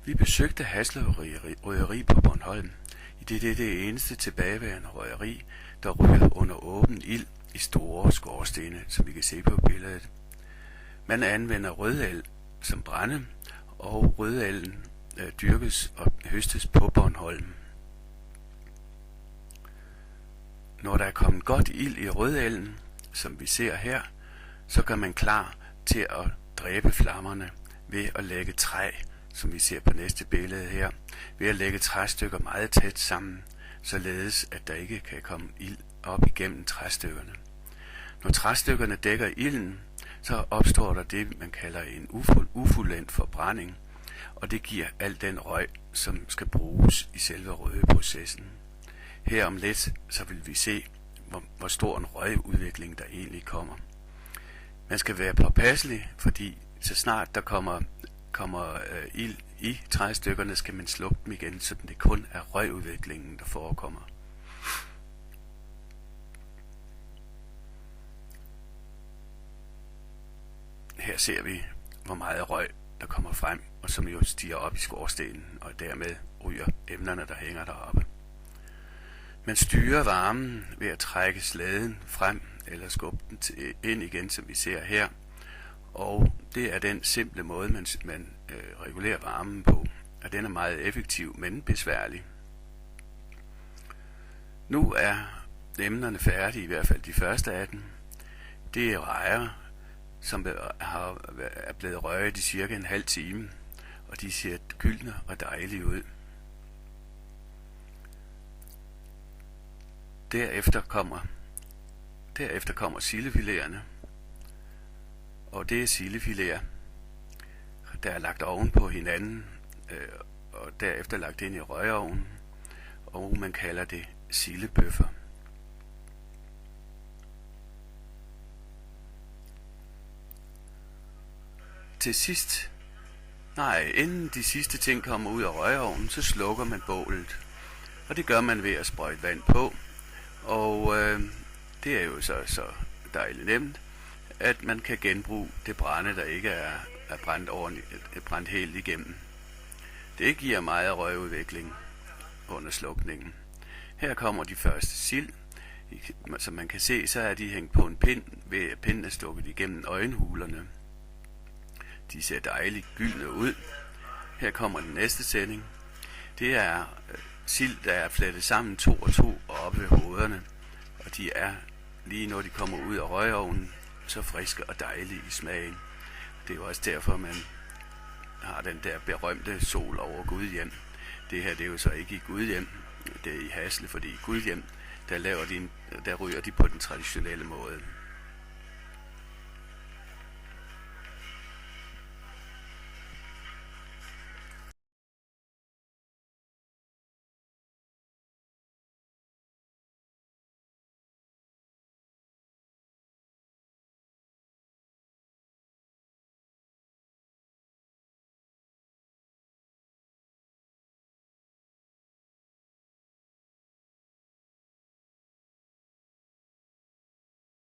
Vi besøgte Haslev Røgeri på Bornholm, idet det er det eneste tilbageværende røgeri, der ryger under åben ild i store skorstene, som vi kan se på billedet. Man anvender rødel som brænde, og rødelen dyrkes og høstes på Bornholm. Når der er kommet godt ild i rødelen, som vi ser her, så gør man klar til at dræbe flammerne ved at lægge træ, som vi ser på næste billede her, ved at lægge træstykker meget tæt sammen, således at der ikke kan komme ild op igennem træstykkerne. Når træstykkerne dækker ilden, så opstår der det, man kalder en ufuldendt forbrænding, og det giver al den røg, som skal bruges i selve røgeprocessen. Her om lidt, så vil vi se, hvor stor en røgudvikling der egentlig kommer. Man skal være påpasselig, fordi så snart der kommer ild i træstykkerne, skal man slukke dem igen, så det kun er røgudviklingen, der forekommer. Her ser vi, hvor meget røg der kommer frem, og som jo stiger op i skorstenen, og dermed ryger emnerne, der hænger deroppe. Man styrer varmen ved at trække slæden frem, eller skubbe den ind igen, som vi ser her. Og det er den simple måde, man regulerer varmen på, og den er meget effektiv, men besværlig. Nu er emnerne færdige, i hvert fald de første af dem. Det er rejer, som er blevet røget i cirka en halv time, og de ser gyldne og dejlige ud. Derefter kommer sildefileterne, og det er sildefileter, der er lagt oven på hinanden, og derefter lagt ind i røgovnen, og man kalder det sildebøffer. Til sidst, inden de sidste ting kommer ud af røgovnen, så slukker man bålet, og det gør man ved at sprøjte vand på, og det er jo så dejligt nemt, at man kan genbruge det brænde, der ikke er brændt helt igennem. Det giver meget røgudvikling under slukningen. Her kommer de første sild. Som man kan se, så er de hængt på en pind, ved at pinden er stukket igennem øjenhulerne. De ser dejligt gyldne ud. Her kommer den næste sætning. Det er sild, der er flettet sammen 2 og 2 og oppe ved hovederne, og de er, lige når de kommer ud af røgovnen, så friske og dejlige i smagen. Det er jo også derfor, man har den der berømte sol over Gudhjem. Det her, det er jo så ikke i Gudhjem, det er i Hasle, fordi i Gudhjem, der ryger de på den traditionelle måde.